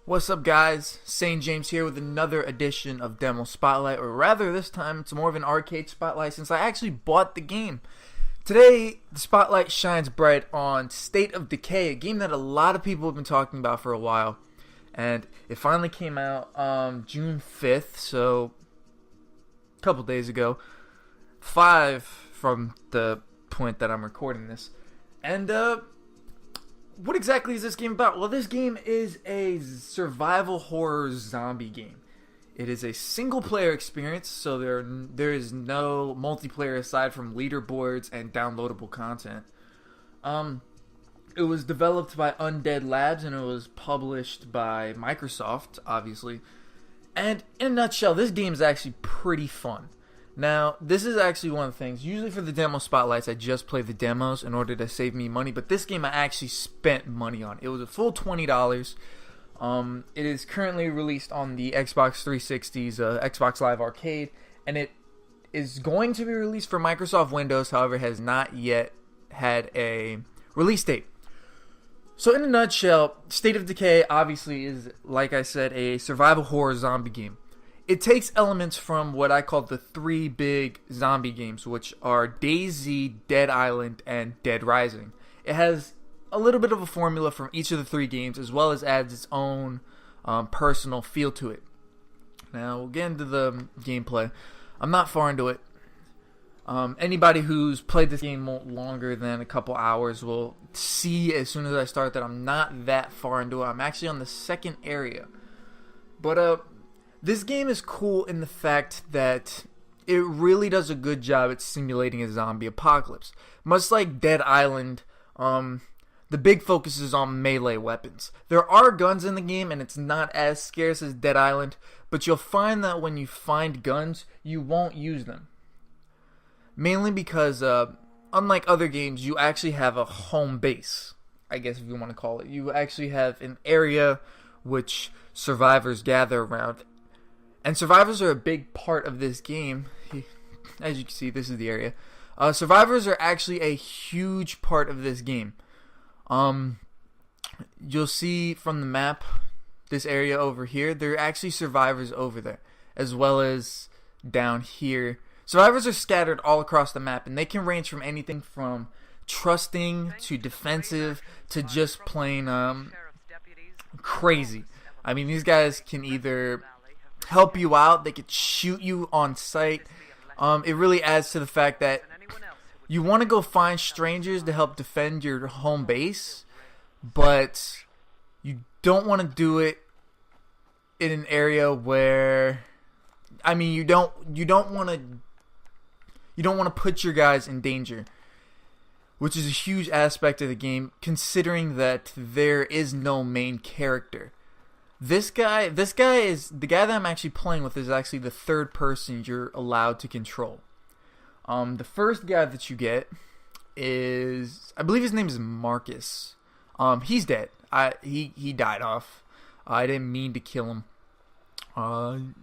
What's up, guys? St. James here with another edition of Demo Spotlight, or rather this time it's more of an arcade spotlight since I actually bought the game. Today, the spotlight shines bright on State of Decay, a game that a lot of people have been talking about for a while. And it finally came out June 5th, so a couple days ago. 5 from the point that I'm recording this. And what exactly is this game about? Well, this game is a survival horror zombie game. It is a single player experience, so there is no multiplayer aside from leaderboards and downloadable content. It was developed by Undead Labs and it was published by Microsoft, obviously. And in a nutshell, this game is actually pretty fun. Now, this is actually one of the things. Usually for the demo spotlights, I just play the demos in order to save me money. But this game I actually spent money on. It was a full $20. It is currently released on the Xbox 360's Xbox Live Arcade. And it is going to be released for Microsoft Windows. However, has not yet had a release date. So in a nutshell, State of Decay obviously is, like I said, a survival horror zombie game. It takes elements from what I call the 3 big zombie games, which are DayZ, Dead Island, and Dead Rising. It has a little bit of a formula from each of the 3 games, as well as adds its own personal feel to it. Now, we'll get into the gameplay. I'm not far into it. Anybody who's played this game longer than a couple hours will see as soon as I start that I'm not that far into it. I'm actually on the second area. But, this game is cool in the fact that it really does a good job at simulating a zombie apocalypse. Much like Dead Island, the big focus is on melee weapons. There are guns in the game and it's not as scarce as Dead Island, but you'll find that when you find guns, you won't use them. Mainly because, unlike other games, you actually have a home base, I guess if you want to call it. You actually have an area which survivors gather around. And survivors are a big part of this game. As you can see, this is the area. Survivors are actually a huge part of this game. You'll see from the map, this area over here, there are actually survivors over there, as well as down here. Survivors are scattered all across the map, and they can range from anything from trusting to defensive to just plain crazy. I mean, these guys can either help you out, they could shoot you on sight. It really adds to the fact that you want to go find strangers to help defend your home base, but you don't want to do it in an area where, I mean, you don't want to put your guys in danger, which is a huge aspect of the game, considering that there is no main character. This guy is the guy that I'm actually playing with is actually the third person you're allowed to control. The first guy that you get is, I believe his name is Marcus. He's dead. He died off. I didn't mean to kill him.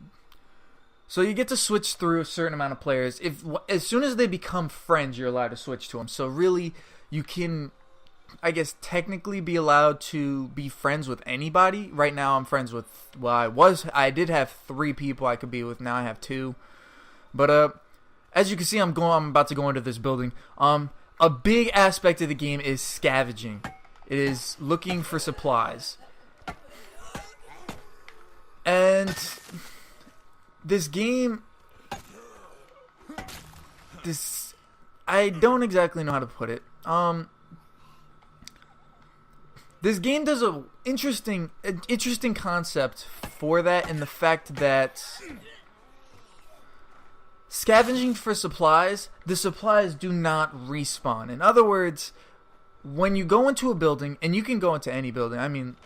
So you get to switch through a certain amount of players. As soon as they become friends, you're allowed to switch to them. So really, you can, I guess, technically be allowed to be friends with anybody. Right now I'm friends with, well, I did have 3 people I could be with. Now I have 2. But as you can see, I'm about to go into this building. A big aspect of the game is scavenging. It is looking for supplies. And this game, I don't exactly know how to put it. This game does an interesting concept for that, in the fact that scavenging for supplies, the supplies do not respawn. In other words, when you go into a building, and you can go into any building. I mean,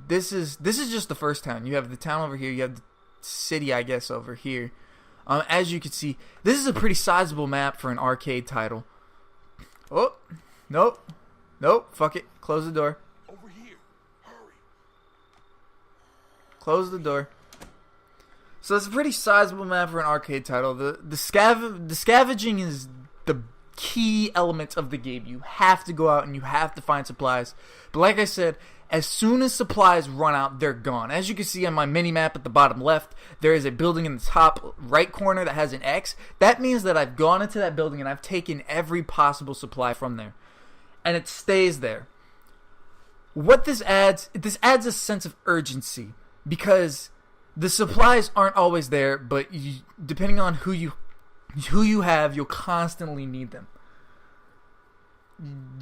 this is just the first town. You have the town over here. You have the city, I guess, over here. As you can see, this is a pretty sizable map for an arcade title. Oh, nope, fuck it. Close the door. Close the door. So it's a pretty sizable map for an arcade title. The scavenging is the key element of the game. You have to go out and you have to find supplies. But like I said, As soon as supplies run out, they're gone. As you can see on my mini-map at the bottom left, there is a building in the top right corner that has an X. That means that I've gone into that building and I've taken every possible supply from there. And it stays there. What this adds a sense of urgency. Because the supplies aren't always there, but depending on who you have, you'll constantly need them.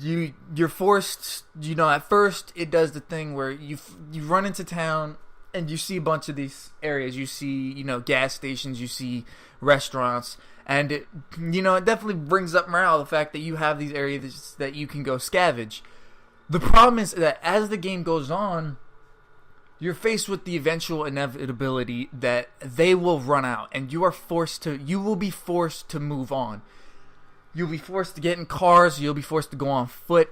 You're forced, at first it does the thing where you run into town and you see a bunch of these areas. You see, gas stations, you see restaurants, and it definitely brings up morale, the fact that you have these areas that you can go scavenge. The problem is that as the game goes on, you're faced with the eventual inevitability that they will run out, and you will be forced to move on. You'll be forced to get in cars, you'll be forced to go on foot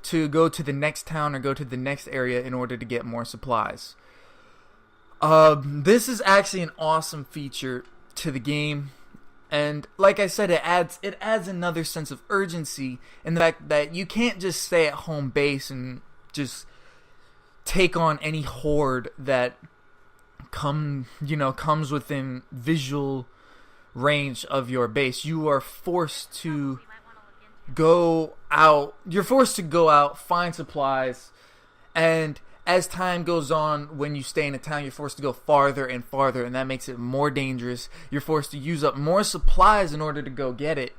to go to the next town or go to the next area in order to get more supplies. This is actually an awesome feature to the game, and like I said, it adds another sense of urgency in the fact that you can't just stay at home base and just take on any horde that comes within visual range of your base. You are forced to go out. You're forced to go out, find supplies, and as time goes on, when you stay in a town, you're forced to go farther and farther, and that makes it more dangerous. You're forced to use up more supplies in order to go get it.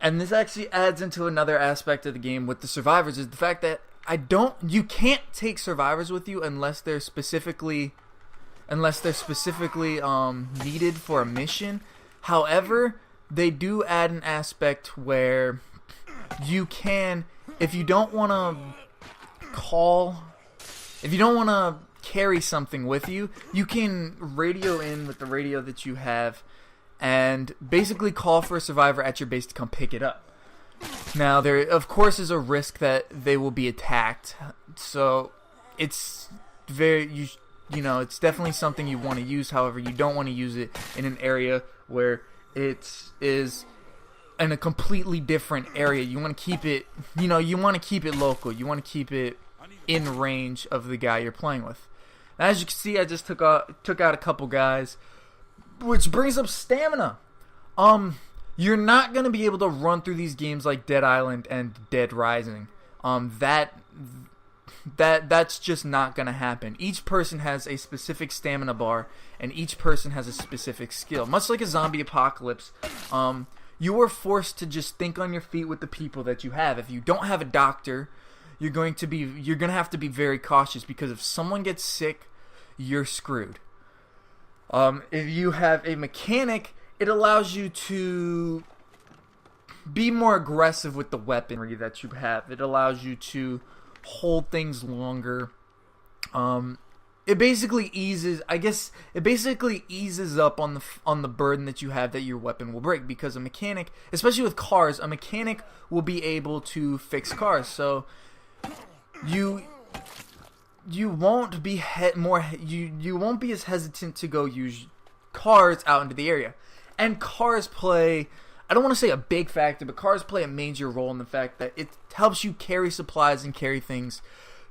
And this actually adds into another aspect of the game with the survivors, is the fact that you can't take survivors with you unless they're specifically needed for a mission. However, they do add an aspect where you can, if you don't want to carry something with you, you can radio in with the radio that you have and basically call for a survivor at your base to come pick it up. Now, there of course is a risk that they will be attacked, so it's it's definitely something you want to use. However, you don't want to use it in an area where it is in a completely different area. You want to keep it, you want to keep it local. You want to keep it in range of the guy you're playing with. Now, as you can see, I just took out a couple guys, which brings up stamina. You're not going to be able to run through these games like Dead Island and Dead Rising. That's just not going to happen. Each person has a specific stamina bar, and each person has a specific skill. Much like a zombie apocalypse, you are forced to just think on your feet with the people that you have. If you don't have a doctor, you're going to have to be very cautious, because if someone gets sick, you're screwed. If you have a mechanic, it allows you to be more aggressive with the weaponry that you have. It allows you to hold things longer. It basically eases up on the burden that you have that your weapon will break, because a mechanic, especially with cars, a mechanic will be able to fix cars. So you won't be you won't be as hesitant to go use cars out into the area. And cars play, I don't want to say a big factor, but cars play a major role in the fact that it helps you carry supplies and carry things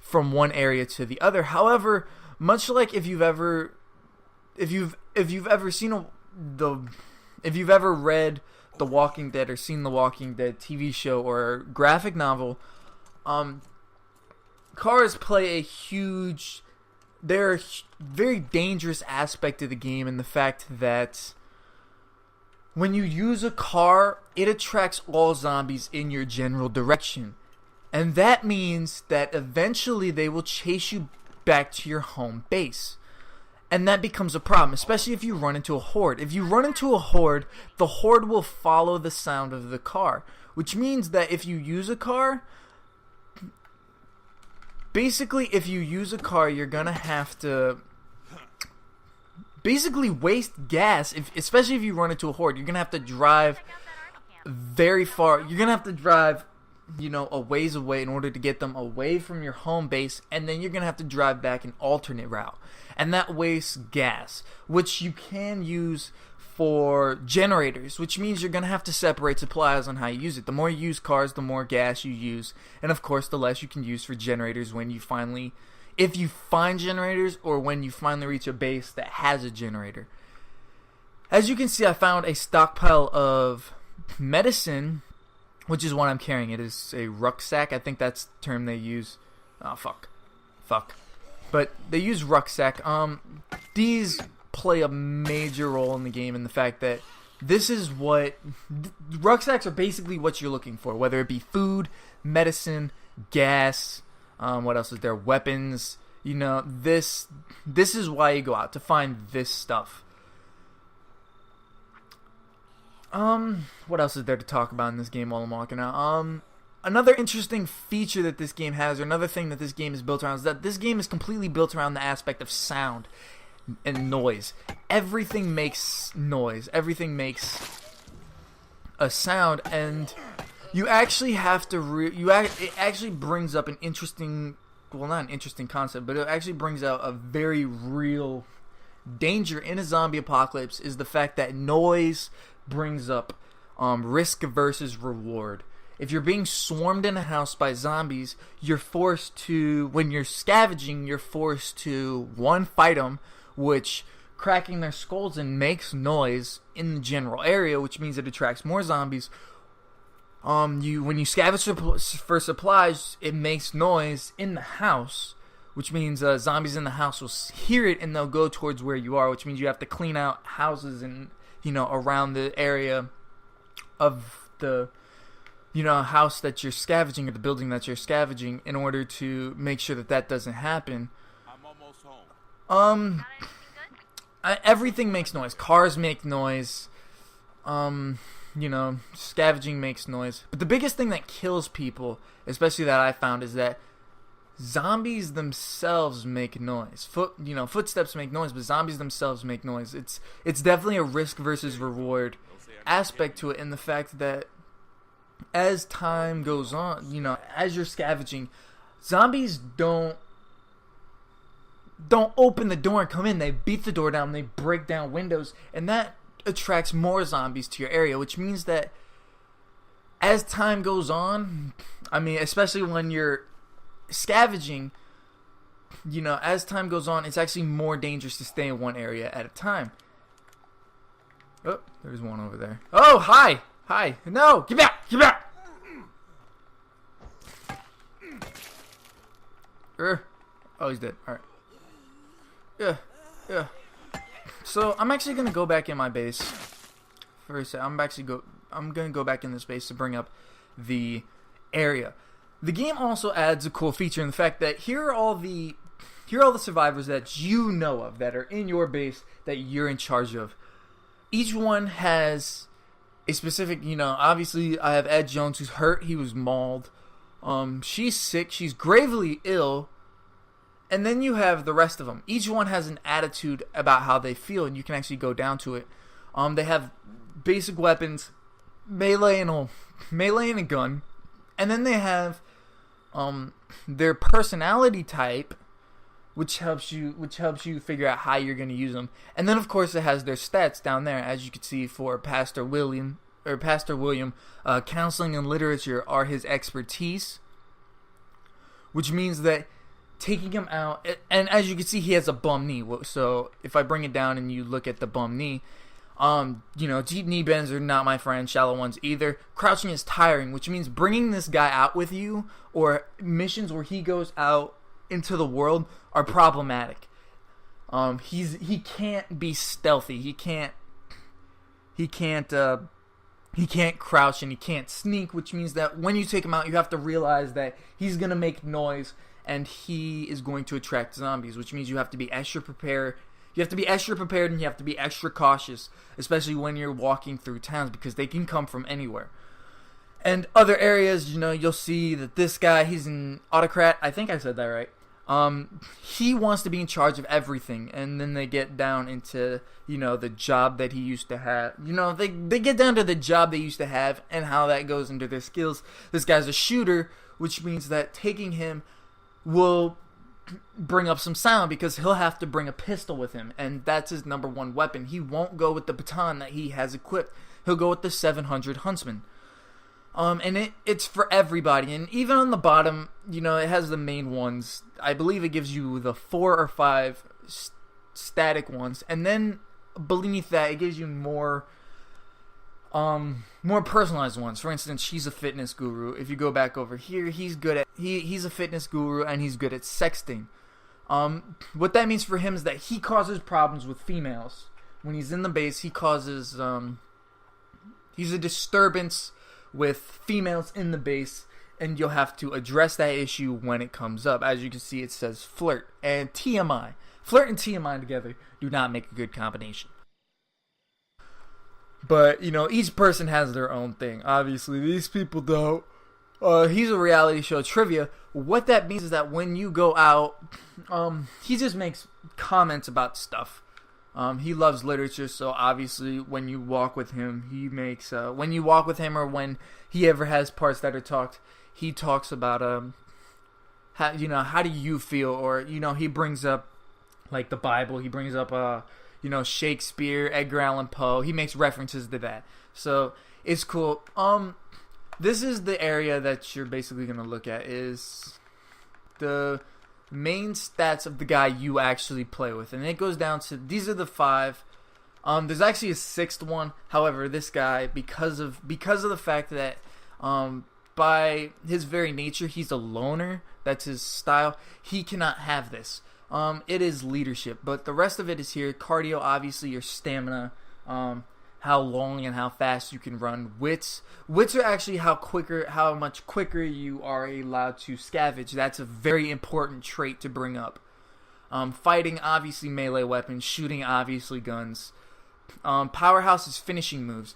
from one area to the other. However, much like if you've ever read The Walking Dead or seen The Walking Dead TV show or graphic novel, cars play they're a very dangerous aspect of the game, in the fact that when you use a car, it attracts all zombies in your general direction. And that means that eventually they will chase you back to your home base. And that becomes a problem, especially if you run into a horde. If you run into a horde, the horde will follow the sound of the car. Which means that if you use a car, you're going to have to basically waste gas, especially if you run into a horde. You're going to have to drive very far. You're going to have to drive, a ways away in order to get them away from your home base, and then you're going to have to drive back an alternate route. And that wastes gas, which you can use for generators, which means you're going to have to separate supplies on how you use it. The more you use cars, the more gas you use, and of course the less you can use for generators if you find generators, or when you finally reach a base that has a generator. As you can see, I found a stockpile of medicine, which is what I'm carrying. It is a rucksack. I think that's the term they use. Oh, fuck. But they use rucksack. These play a major role in the game, in the fact that rucksacks are basically what you're looking for, whether it be food, medicine, gas, what else is there, weapons. This is why you go out, to find this stuff. What else is there to talk about in this game while I'm walking out? Another interesting feature that this game has, or another thing that this game is built around, is that this game is completely built around the aspect of sound and noise. Everything makes noise. Everything makes a sound, and you actually have to. It actually brings up an interesting, well, not an interesting concept, but it actually brings out a very real danger in a zombie apocalypse. Is the fact that noise brings up risk versus reward. If you're being swarmed in a house by zombies, you're forced to, when you're scavenging, you're forced to, one, fight them, which cracking their skulls in makes noise in the general area, which means it attracts more zombies. When you scavenge for supplies, it makes noise in the house, which means zombies in the house will hear it and they'll go towards where you are, which means you have to clean out houses and around the area of the house that you're scavenging, or the building that you're scavenging, in order to make sure that doesn't happen. I'm almost home. Everything makes noise. Cars make noise. Scavenging makes noise. But the biggest thing that kills people, especially that I found, is that zombies themselves make noise. Footsteps make noise, but zombies themselves make noise. It's definitely a risk versus reward aspect to it, in the fact that as time goes on, as you're scavenging, zombies don't open the door and come in. They beat the door down, they break down windows, and that attracts more zombies to your area, which means that as time goes on, especially when you're scavenging, as time goes on, it's actually more dangerous to stay in one area at a time. Oh, there's one over there. Oh, hi! No! Get back! Oh, he's dead. Alright. Yeah. So, I'm actually going to go back in my base for a second. I'm going to go back in this base to bring up the area. The game also adds a cool feature in the fact that here are all the survivors that you know of, that are in your base, that you're in charge of. Each one has a specific, obviously I have Ed Jones, who's hurt. He was mauled. She's sick. She's gravely ill. And then you have the rest of them. Each one has an attitude about how they feel, and you can actually go down to it. They have basic weapons, melee and a gun. And then they have their personality type, which helps you figure out how you're going to use them. And then, of course, it has their stats down there, as you can see for Pastor William. Counseling and literature are his expertise, which means that taking him out, and as you can see, he has a bum knee. So if I bring it down and you look at the bum knee, deep knee bends are not my friend, shallow ones either. Crouching is tiring, which means bringing this guy out with you, or missions where he goes out into the world, are problematic. He can't be stealthy. He can't crouch, and he can't sneak, which means that when you take him out, you have to realize that he's gonna make noise and he is going to attract zombies, which means you have to be extra prepared. You have to be extra prepared, and you have to be extra cautious, especially when you're walking through towns, because they can come from anywhere. And other areas, you'll see that this guy, he's an autocrat. I think I said that right. He wants to be in charge of everything, and then they get down into, the job that he used to have. They get down to the job they used to have and how that goes into their skills. This guy's a shooter, which means that taking him will bring up some sound because he'll have to bring a pistol with him, and that's his number one weapon. He won't go with the baton that he has equipped. He'll go with the 700 Huntsman. And it's for everybody, and even on the bottom, it has the main ones. I believe it gives you the 4 or 5 static ones, and then beneath that, it gives you more personalized ones. For instance, he's a fitness guru. If you go back over here, he's a fitness guru, and he's good at sexting. What that means for him is that he causes problems with females. When he's in the base, he causes, he's a disturbance with females in the base, and you'll have to address that issue when it comes up. As you can see, it says flirt and TMI. Flirt and TMI together do not make a good combination. But, each person has their own thing. Obviously, these people don't. He's a reality show trivia. What that means is that when you go out, he just makes comments about stuff. He loves literature, so obviously when you walk with him, he makes, when you walk with him or when he ever has parts that are talked, he talks about, how do you feel? Or, he brings up, like, the Bible. He brings up, Shakespeare, Edgar Allan Poe. He makes references to that. So, it's cool. This is the area that you're basically going to look at, is the main stats of the guy you actually play with, and it goes down to, these are the 5. There's actually a 6th one. However, this guy, because of the fact that by his very nature he's a loner, that's his style, he cannot have this. It is leadership, but the rest of it is here. Cardio, obviously your stamina, how long and how fast you can run. Wits are actually how much quicker you are allowed to scavenge. That's a very important trait to bring up. Fighting, obviously melee weapons. Shooting, obviously guns. Powerhouse is finishing moves.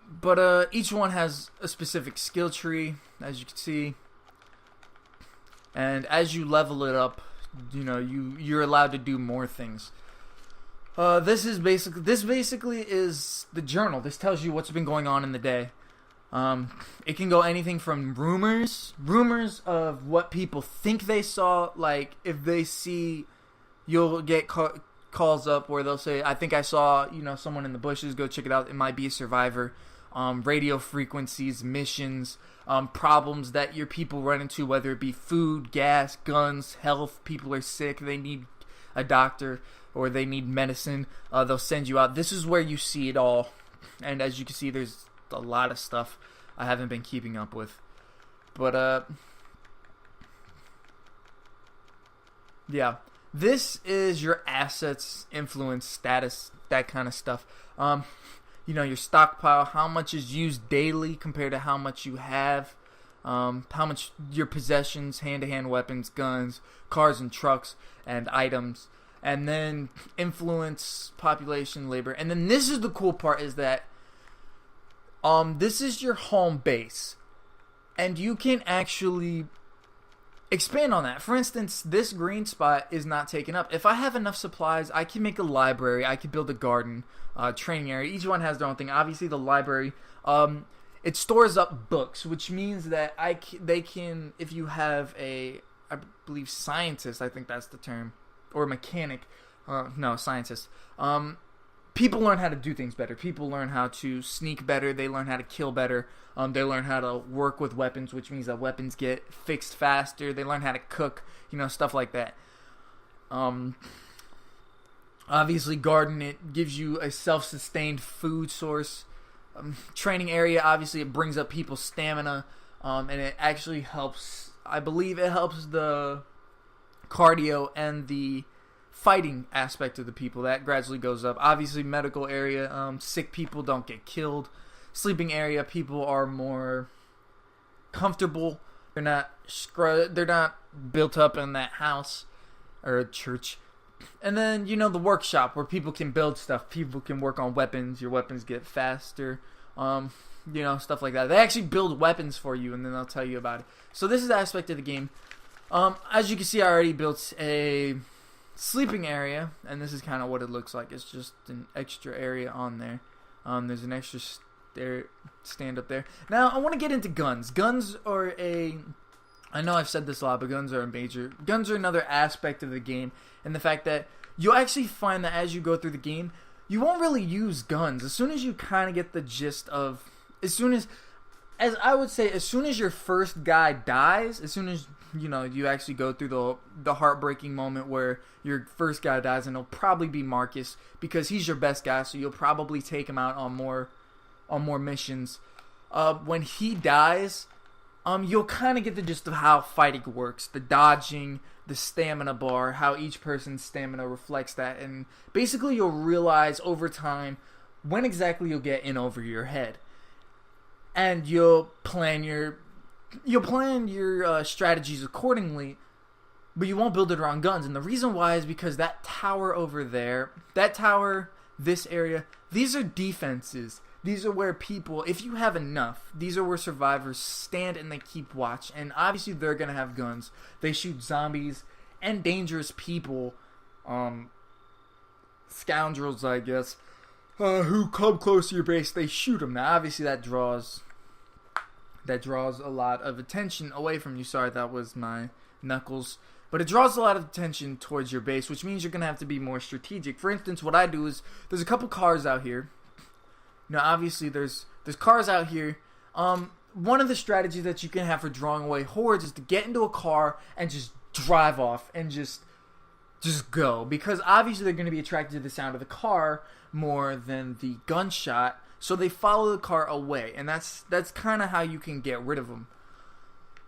But each one has a specific skill tree, as you can see. And as you level it up, you're allowed to do more things. This basically is the journal. This tells you what's been going on in the day. It can go anything from rumors of what people think they saw. Like, if they see, you'll get calls up where they'll say, I think I saw, someone in the bushes, go check it out. It might be a survivor. Radio frequencies, missions, problems that your people run into, whether it be food, gas, guns, health. People are sick, they need a doctor, or they need medicine. They'll send you out. This is where you see it all. And as you can see, there's a lot of stuff I haven't been keeping up with. But, yeah. This is your assets, influence, status, that kind of stuff. Your stockpile, how much is used daily compared to how much you have. How much your possessions, hand-to-hand weapons, guns, cars and trucks, and items. And then influence, population, labor. And then this is the cool part, is that this is your home base. And you can actually expand on that. For instance, this green spot is not taken up. If I have enough supplies, I can make a library. I can build a garden, training area. Each one has their own thing. Obviously, the library, it stores up books, which means that they can, if you have I believe scientist, I think that's the term, or mechanic, scientist. People learn how to do things better. People learn how to sneak better. They learn how to kill better. They learn how to work with weapons, which means that weapons get fixed faster. They learn how to cook, stuff like that. Obviously, garden, it gives you a self-sustained food source. Training area, obviously, it brings up people's stamina, and it actually helps. I believe it helps the cardio and the fighting aspect of the people. That gradually goes up. Obviously, medical area, sick people don't get killed. Sleeping area, people are more comfortable. They're not built up in that house or church. And then, the workshop where people can build stuff. People can work on weapons. Your weapons get faster. Stuff like that. They actually build weapons for you, and then they'll tell you about it. So this is the aspect of the game. As you can see, I already built a sleeping area, and this is kind of what it looks like. It's just an extra area on there. There's an extra stand up there. Now, I want to get into guns. Guns are I know I've said this a lot, but guns are another aspect of the game, and the fact that you'll actually find that as you go through the game, you won't really use guns. As soon as you kind of get the gist of, as soon as your first guy dies, as soon as you actually go through the heartbreaking moment where your first guy dies, and it'll probably be Marcus because he's your best guy, so you'll probably take him out on more missions. When he dies, you'll kind of get the gist of how fighting works, the dodging, the stamina bar, how each person's stamina reflects that, and basically you'll realize over time when exactly you'll get in over your head, and you'll plan your strategies accordingly, but you won't build it around guns. And the reason why is because that tower over there, this area, these are defenses. These are where people, if you have enough, these are where survivors stand and they keep watch. And obviously they're going to have guns. They shoot zombies and dangerous people, scoundrels, I guess, who come close to your base. They shoot them. Now, obviously that draws a lot of attention away from you. Sorry, that was my knuckles. But it draws a lot of attention towards your base, which means you're going to have to be more strategic. For instance, what I do is, there's a couple cars out here. Now, obviously, there's cars out here. One of the strategies that you can have for drawing away hordes is to get into a car and just drive off and just go. Because obviously they're going to be attracted to the sound of the car more than the gunshot. So they follow the car away. And that's kind of how you can get rid of them.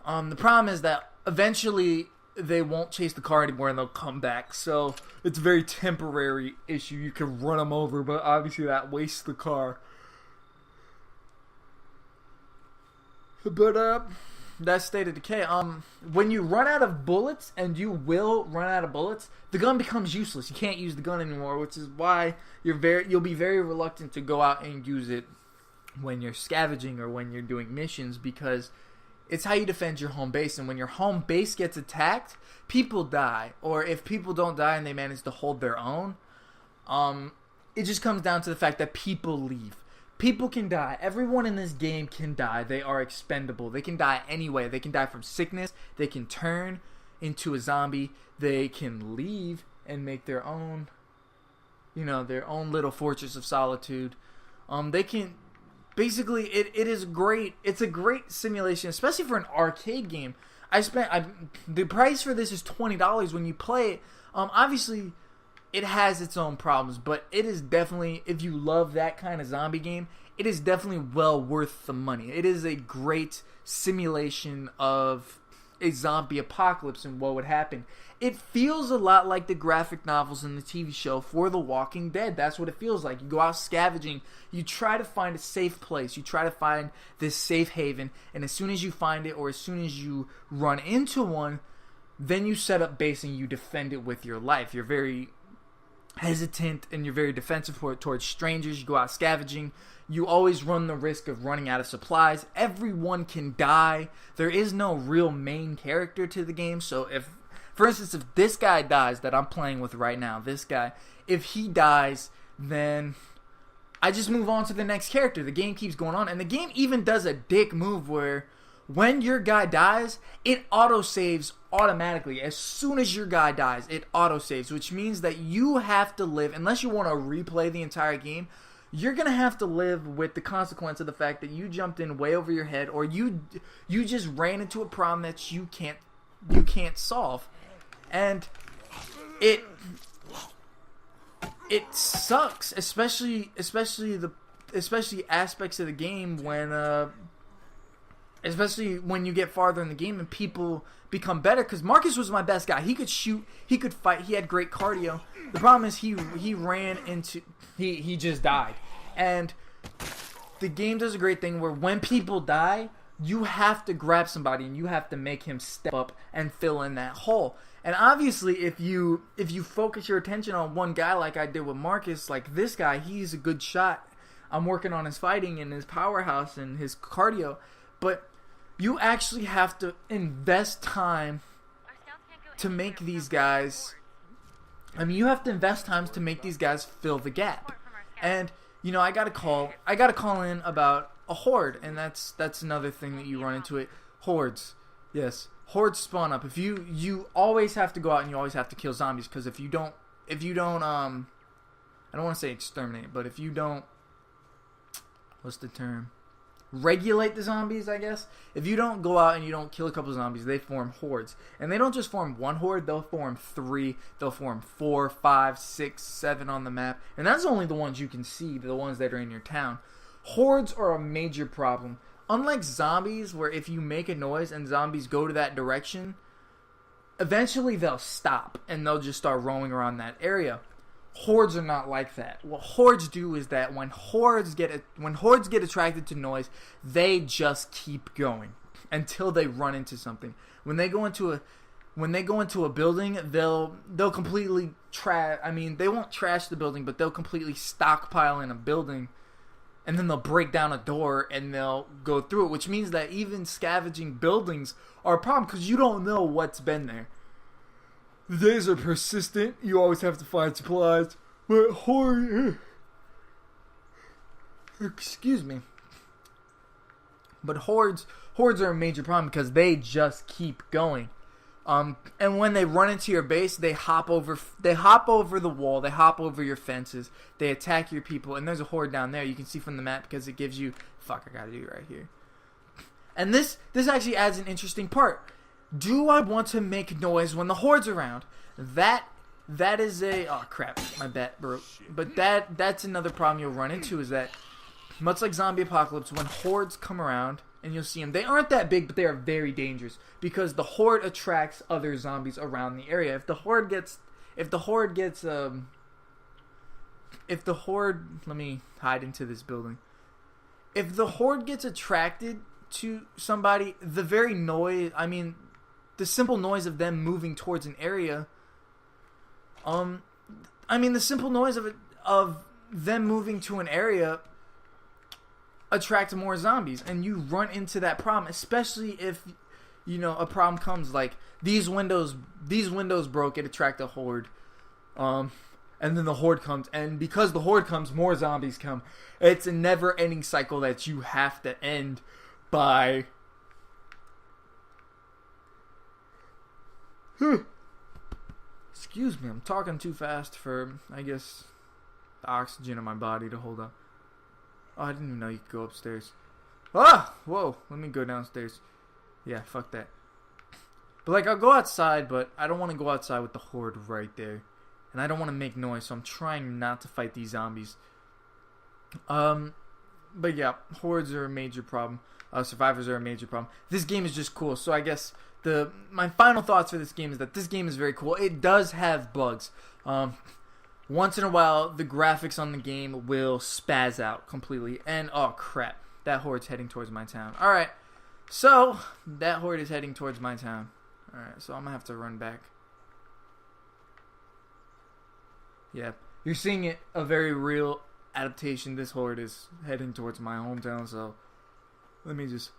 The problem is that eventually they won't chase the car anymore and they'll come back. So it's a very temporary issue. You can run them over, but obviously that wastes the car. But that's State of Decay. When you run out of bullets, and you will run out of bullets, the gun becomes useless. You can't use the gun anymore, which is why you'll be very reluctant to go out and use it when you're scavenging or when you're doing missions, because it's how you defend your home base. And when your home base gets attacked, people die. Or if people don't die and they manage to hold their own, it just comes down to the fact that people leave. People can die. Everyone in this game can die. They are expendable. They can die anyway. They can die from sickness. They can turn into a zombie. They can leave and make their own, their own little fortress of solitude. They can, basically, it is great. It's a great simulation, especially for an arcade game. The price for this is $20 when you play it. Obviously, it has its own problems, but it is definitely, if you love that kind of zombie game, it is definitely well worth the money. It is a great simulation of a zombie apocalypse and what would happen. It feels a lot like the graphic novels in the TV show for The Walking Dead. That's what it feels like. You go out scavenging, you try to find a safe place, you try to find this safe haven, and as soon as you find it, or as soon as you run into one, then you set up base and you defend it with your life. You're very hesitant and you're very defensive towards strangers. You go out scavenging. You always run the risk of running out of supplies. Everyone can die. There is no real main character to the game. So if, for instance, if this guy dies that I'm playing with right now, this guy, if he dies, then I just move on to the next character. The game keeps going on. And the game even does a dick move where when your guy dies, it autosaves automatically. As soon as your guy dies, it autosaves, which means that you have to live, unless you want to replay the entire game, you're going to have to live with the consequence of the fact that you jumped in way over your head, or you just ran into a problem that you can't solve. And it sucks, especially aspects of the game when especially when you get farther in the game and people become better. Because Marcus was my best guy. He could shoot. He could fight. He had great cardio. The problem is he ran into... He just died. And the game does a great thing where when people die, you have to grab somebody and you have to make him step up and fill in that hole. And obviously, if you focus your attention on one guy like I did with Marcus, like this guy, he's a good shot. I'm working on his fighting and his powerhouse and his cardio. But you actually have to invest time to make these guys... you have to invest time to make these guys fill the gap. And, I got to call in about a horde, and that's another thing that you run into it. Hordes. Yes. hordes spawn up. If you always have to go out and you always have to kill zombies, because if you don't I don't want to say exterminate, but if you don't, what's the term? Regulate the zombies, I guess. If you don't go out and you don't kill a couple of zombies, they form hordes. And they don't just form one horde, they'll form 3, they'll form 4, 5, 6, 7 on the map. And that's only the ones you can see, the ones that are in your town. Hordes are a major problem. Unlike zombies, where if you make a noise and zombies go to that direction, eventually they'll stop and they'll just start roaming around that area. Hordes are not like that. What hordes do is that when hordes get attracted to noise, they just keep going until they run into something. When they go into a building, they'll completely they won't trash the building, but they'll completely stockpile in a building, and then they'll break down a door and they'll go through it, which means that even scavenging buildings are a problem because you don't know what's been there. The days are persistent. You always have to find supplies. But excuse me. But hordes are a major problem because they just keep going. And when they run into your base, they hop over the wall, they hop over your fences, they attack your people, and there's a horde down there. You can see from the map because it gives you. Fuck, I gotta do it right here. And this actually adds an interesting part. Do I want to make noise when the horde's around? That is a... Oh, crap. My bat broke. But that's another problem you'll run into, is that, much like Zombie Apocalypse, when hordes come around, and you'll see them, they aren't that big, but they are very dangerous, because the horde attracts other zombies around the area. If the horde... Let me hide into this building. If the horde gets attracted to somebody, the simple noise of them moving towards an area, the simple noise of them moving to an area attracts more zombies, and you run into that problem, especially if, a problem comes like these windows broke, it attracted a horde, and then the horde comes, and because the horde comes, more zombies come. It's a never-ending cycle that you have to end by... Excuse me, I'm talking too fast for, I guess, the oxygen in my body to hold up. Oh, I didn't even know you could go upstairs. Ah! Whoa, let me go downstairs. Yeah, fuck that. But, I'll go outside, but I don't want to go outside with the horde right there. And I don't want to make noise, so I'm trying not to fight these zombies. But yeah, hordes are a major problem. Survivors are a major problem. This game is just cool, so I guess... My final thoughts for this game is that this game is very cool. It does have bugs. Once in a while, the graphics on the game will spaz out completely. And, oh crap, that horde's heading towards my town. Alright, so, that horde is heading towards my town. Alright, so I'm going to have to run back. Yeah, you're seeing it, a very real adaptation. This horde is heading towards my hometown, so let me just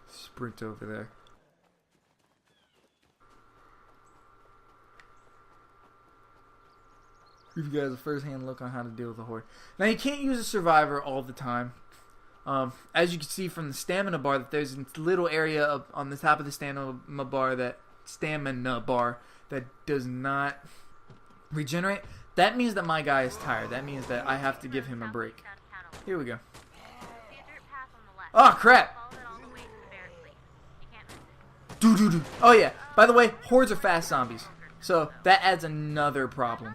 sprint over there. Give you guys a first-hand look on how to deal with a horde. Now, you can't use a survivor all the time. As you can see from the stamina bar, that there's a little area on the top of the stamina bar that does not regenerate. That means that my guy is tired. That means that I have to give him a break. Here we go. Oh, crap! Doo-doo-doo. Oh, yeah. By the way, hordes are fast zombies. So, that adds another problem.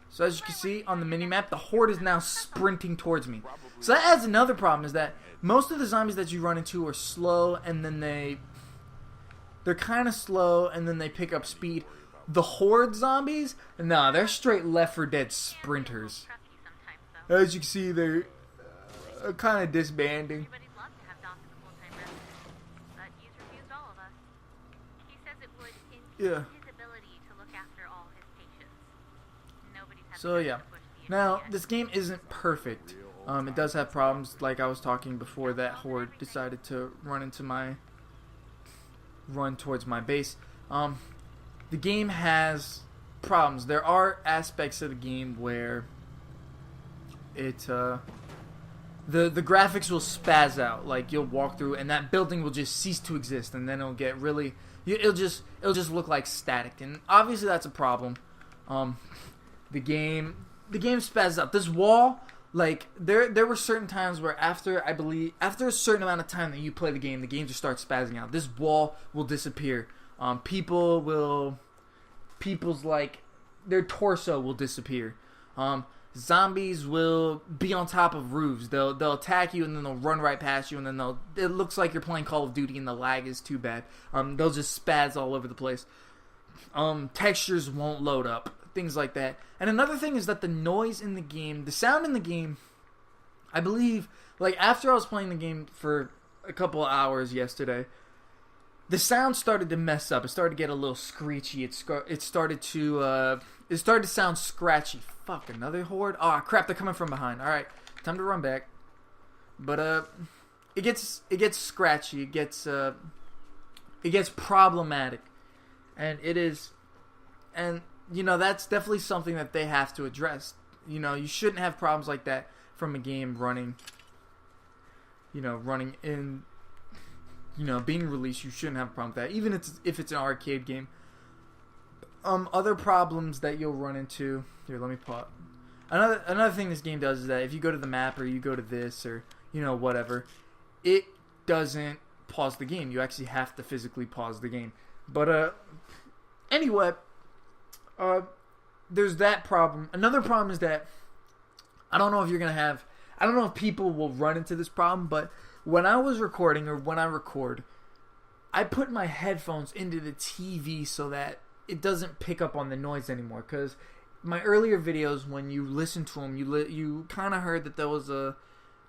So as you can see on the minimap, the horde is now sprinting towards me. So that adds another problem, is that most of the zombies that you run into are slow, and then they're kind of slow, and then they pick up speed. The horde zombies, nah, they're straight Left 4 Dead sprinters. As you can see, they're kind of disbanding. Yeah. So yeah, now this game isn't perfect. It does have problems, like I was talking before. That horde decided to run towards my base. The game has problems. There are aspects of the game where it the graphics will spaz out. Like you'll walk through and that building will just cease to exist, and then it'll get really it'll just look like static, and obviously that's a problem. The game spazzes out. This wall, like there were certain times where after a certain amount of time that you play the game just starts spazzing out. This wall will disappear. People's like their torso will disappear. Zombies will be on top of roofs. They'll attack you and then they'll run right past you, and then it looks like you're playing Call of Duty and the lag is too bad. They'll just spaz all over the place. Textures won't load up. Things like that. And another thing is that the noise in the game, the sound in the game, I believe, like after I was playing the game for a couple of hours yesterday, the sound started to mess up. It started to get a little screechy. It started to sound scratchy. Fuck, another horde? Oh crap, they're coming from behind. Alright, time to run back. But it gets scratchy. It gets problematic. And it is, and you know, that's definitely something that they have to address. You know, you shouldn't have problems like that from a game running in, being released. You shouldn't have a problem with that, even if it's an arcade game. Other problems that you'll run into. Here, let me pause. Another thing this game does is that if you go to the map or you go to this or, whatever, it doesn't pause the game. You actually have to physically pause the game. But, anyway, there's that problem. Another problem is that I don't know if people will run into this problem, but when I was recording or when I record, I put my headphones into the TV so that it doesn't pick up on the noise anymore. Because my earlier videos, when you listen to them, you kind of heard that there was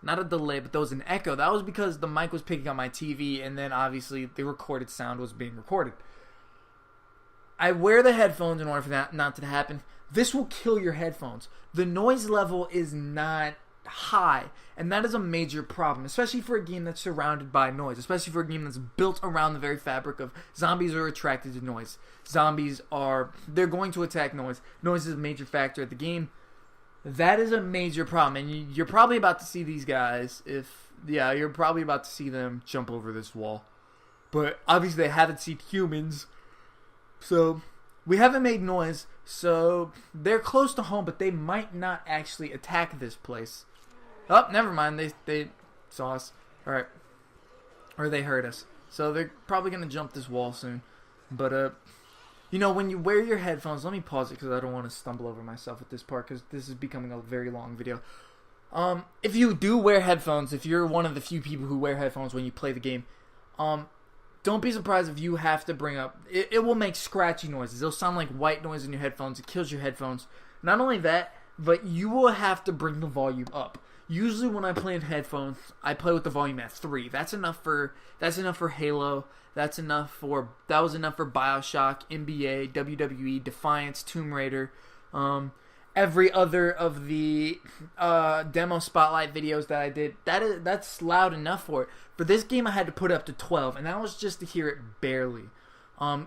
not a delay, but there was an echo. That was because the mic was picking up my TV, and then obviously the recorded sound was being recorded. I wear the headphones in order for that not to happen. This will kill your headphones. The noise level is not high, and that is a major problem, especially for a game that's surrounded by noise, especially for a game that's built around the very fabric of zombies are attracted to noise. They're going to attack noise. Noise is a major factor at the game. That is a major problem, and you're probably about to see these guys, you're probably about to see them jump over this wall. But obviously they haven't seen humans, so we haven't made noise, so they're close to home, but they might not actually attack this place. Oh, never mind. They saw us. Alright. Or they heard us. So they're probably going to jump this wall soon. But, when you wear your headphones, let me pause it because I don't want to stumble over myself at this part because this is becoming a very long video. If you do wear headphones, if you're one of the few people who wear headphones when you play the game, don't be surprised if you have to bring up... It will make scratchy noises. It'll sound like white noise in your headphones. It kills your headphones. Not only that, but you will have to bring the volume up. Usually when I play in headphones, I play with the volume at 3. That's enough for Halo. That was enough for BioShock, NBA, WWE, Defiance, Tomb Raider, every other of the demo spotlight videos that I did. That's loud enough for it. For this game, I had to put it up to 12, and that was just to hear it barely.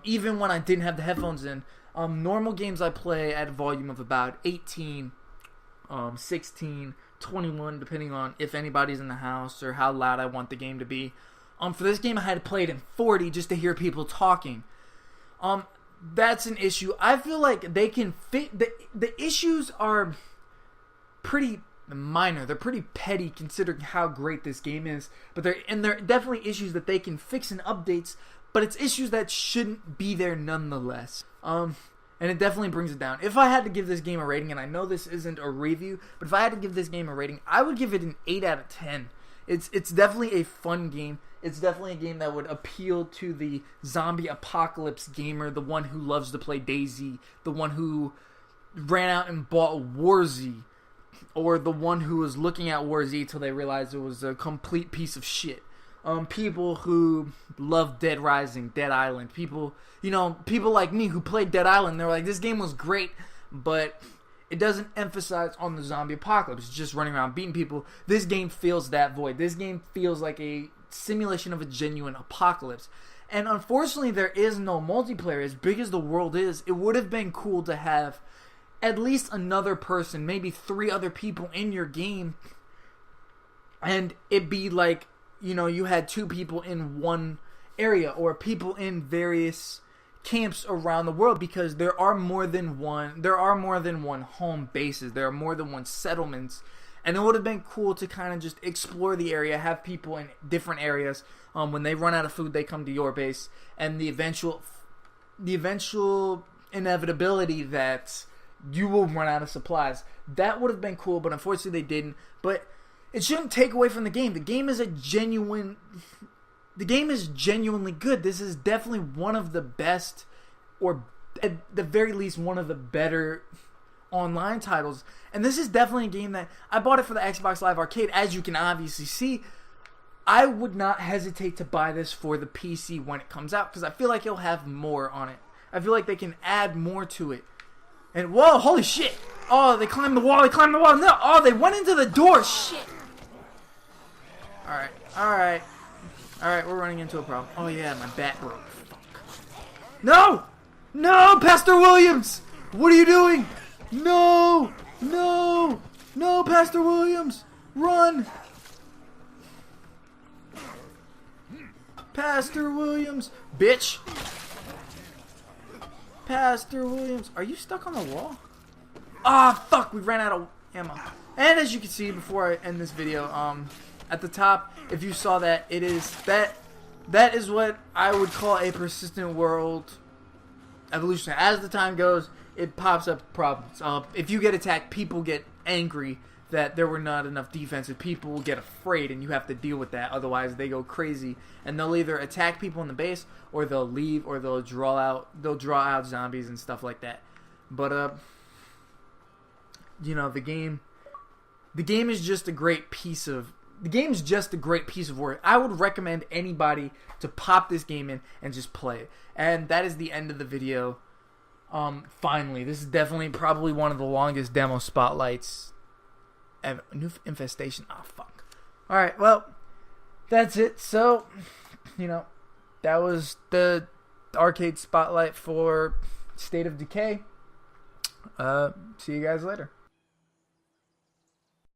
Even when I didn't have the headphones in, normal games I play at a volume of about 18, 16, 21, depending on if anybody's in the house or how loud I want the game to be. For this game, I had to play it in 40 just to hear people talking. That's an issue. I feel like they can fit... The issues are pretty minor. They're pretty petty considering how great this game is. But they're definitely issues that they can fix in updates, but it's issues that shouldn't be there nonetheless. And it definitely brings it down. If I had to give this game a rating, and I know this isn't a review, but if I had to give this game a rating, I would give it an 8 out of 10. It's definitely a fun game. It's definitely a game that would appeal to the zombie apocalypse gamer, the one who loves to play DayZ, the one who ran out and bought Warzy, or the one who was looking at Warzy till they realized it was a complete piece of shit. People who love Dead Rising, Dead Island, people like me who played Dead Island, they're like, this game was great, but it doesn't emphasize on the zombie apocalypse. It's just running around beating people. This game fills that void. This game feels like a simulation of a genuine apocalypse. And unfortunately, there is no multiplayer. As big as the world is, it would have been cool to have at least another person, maybe 3 other people in your game and it be like, you know, you had two people in one area or people in various camps around the world, because there are more than one home bases, there are more than one settlements, and it would have been cool to kind of just explore the area, have people in different areas. When they run out of food, they come to your base, and the eventual inevitability that you will run out of supplies. That would have been cool, but unfortunately they didn't. But it shouldn't take away from the game. The game is genuinely good. This is definitely one of the best, or at the very least one of the better online titles. And this is definitely a game that I bought it for the Xbox Live Arcade. As you can obviously see, I would not hesitate to buy this for the PC when it comes out, because I feel like it'll have more on it. I feel like they can add more to it. And whoa, holy shit! Oh, they climbed the wall. No, oh, they went into the door. Shit. Alright, we're running into a problem. Oh yeah, my bat broke. Fuck. No! No, Pastor Williams! What are you doing? No! Pastor Williams! Run! Pastor Williams! Bitch! Pastor Williams! Are you stuck on the wall? Ah, fuck! We ran out of ammo. And as you can see before I end this video, at the top, if you saw that, it is that is what I would call a persistent world evolution. As the time goes, it pops up problems. If you get attacked, people get angry that there were not enough defenses. People will get afraid, and you have to deal with that. Otherwise, they go crazy, and they'll either attack people in the base, or they'll leave, or they'll draw out zombies and stuff like that. But you know, the game is just a great piece of. The game's just a great piece of work. I would recommend anybody to pop this game in and just play it. And that is the end of the video. Finally, this is definitely probably one of the longest demo spotlights ever. New infestation. Oh, fuck. Alright, well, that's it. So, you know, that was the arcade spotlight for State of Decay. See you guys later.